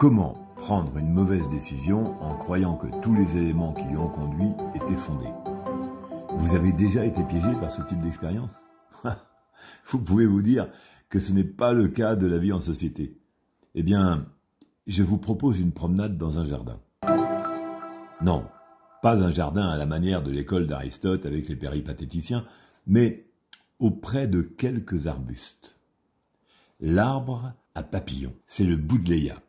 Comment prendre une mauvaise décision en croyant que tous les éléments qui y ont conduit étaient fondés? Vous avez déjà été piégé par ce type d'expérience? Vous pouvez vous dire que ce n'est pas le cas de la vie en société. Eh bien, je vous propose une promenade dans un jardin. Non, pas un jardin à la manière de l'école d'Aristote avec les péripatéticiens, mais auprès de quelques arbustes. L'arbre à papillons, c'est le Buddleia,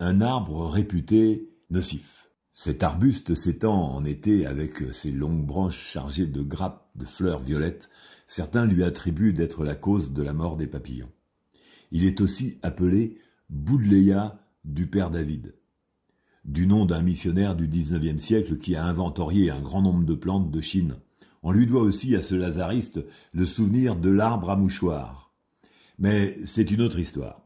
un arbre réputé nocif. Cet arbuste s'étend en été avec ses longues branches chargées de grappes de fleurs violettes. Certains lui attribuent d'être la cause de la mort des papillons. Il est aussi appelé Buddleia du Père David, du nom d'un missionnaire du XIXe siècle qui a inventorié un grand nombre de plantes de Chine. On lui doit aussi à ce lazariste le souvenir de l'arbre à mouchoirs. Mais c'est une autre histoire.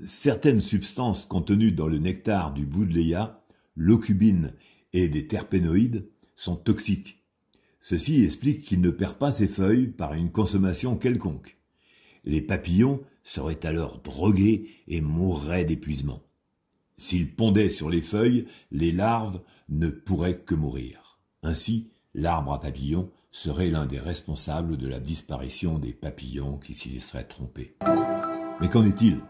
Certaines substances contenues dans le nectar du Buddleia, l'ocubine et des terpénoïdes, sont toxiques. Ceci explique qu'il ne perd pas ses feuilles par une consommation quelconque. Les papillons seraient alors drogués et mourraient d'épuisement. S'ils pondaient sur les feuilles, les larves ne pourraient que mourir. Ainsi, l'arbre à papillons serait l'un des responsables de la disparition des papillons qui s'y seraient trompés. Mais qu'en est-il?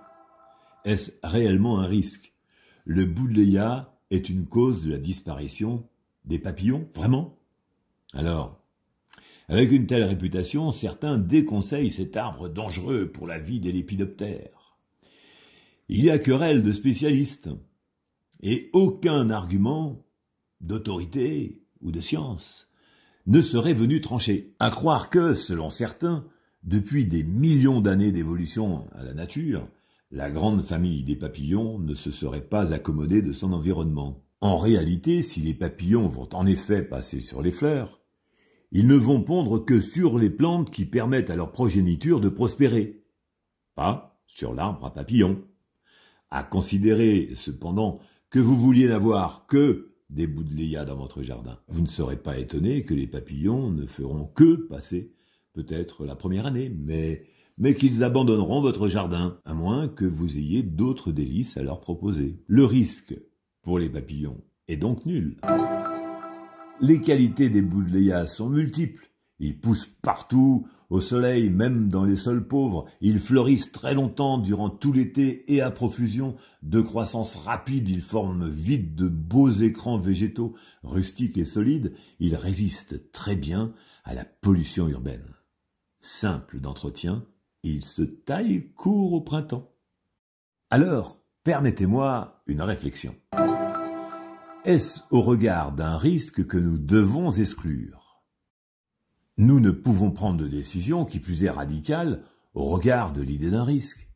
Est-ce réellement un risque? Le Buddleia est une cause de la disparition des papillons? Vraiment? Alors, avec une telle réputation, certains déconseillent cet arbre dangereux pour la vie des lépidoptères. Il y a querelle de spécialistes et aucun argument d'autorité ou de science ne serait venu trancher. À croire que, selon certains, depuis des millions d'années d'évolution à la nature, la grande famille des papillons ne se serait pas accommodée de son environnement. En réalité, si les papillons vont en effet passer sur les fleurs, ils ne vont pondre que sur les plantes qui permettent à leur progéniture de prospérer, pas sur l'arbre à papillons. À considérer, cependant, que vous vouliez n'avoir que des Buddleia dans votre jardin. Vous ne serez pas étonné que les papillons ne feront que passer, peut-être la première année, mais qu'ils abandonneront votre jardin, à moins que vous ayez d'autres délices à leur proposer. Le risque pour les papillons est donc nul. Les qualités des Buddleia sont multiples. Ils poussent partout, au soleil, même dans les sols pauvres. Ils fleurissent très longtemps durant tout l'été et à profusion. De croissance rapide, ils forment vite de beaux écrans végétaux, rustiques et solides. Ils résistent très bien à la pollution urbaine. Simple d'entretien, ils se taillent court au printemps. Alors, permettez-moi une réflexion. Est-ce au regard d'un risque que nous devons exclure? Nous ne pouvons prendre de décision, qui plus est radicale, au regard de l'idée d'un risque.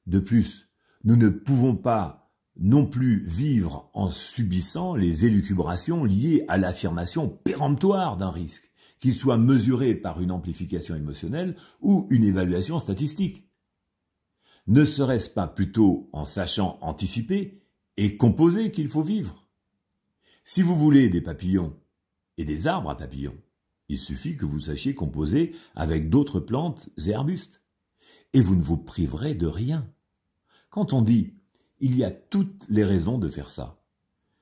De plus, nous ne pouvons pas non plus vivre en subissant les élucubrations liées à l'affirmation péremptoire d'un risque, qu'il soit mesuré par une amplification émotionnelle ou une évaluation statistique. Ne serait-ce pas plutôt en sachant anticiper et composer qu'il faut vivre? Si vous voulez des papillons et des arbres à papillons, il suffit que vous sachiez composer avec d'autres plantes et arbustes. Et vous ne vous priverez de rien. Quand on dit « il y a toutes les raisons de faire ça »,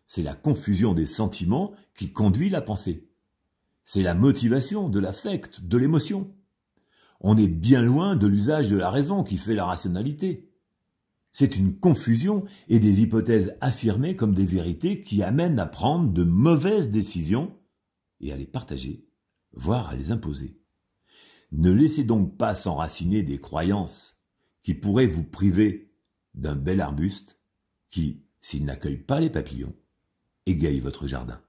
c'est la confusion des sentiments qui conduit la pensée. C'est la motivation de l'affect, de l'émotion. On est bien loin de l'usage de la raison qui fait la rationalité. C'est une confusion et des hypothèses affirmées comme des vérités qui amènent à prendre de mauvaises décisions et à les partager, voire à les imposer. Ne laissez donc pas s'enraciner des croyances qui pourraient vous priver d'un bel arbuste qui, s'il n'accueille pas les papillons, égaye votre jardin.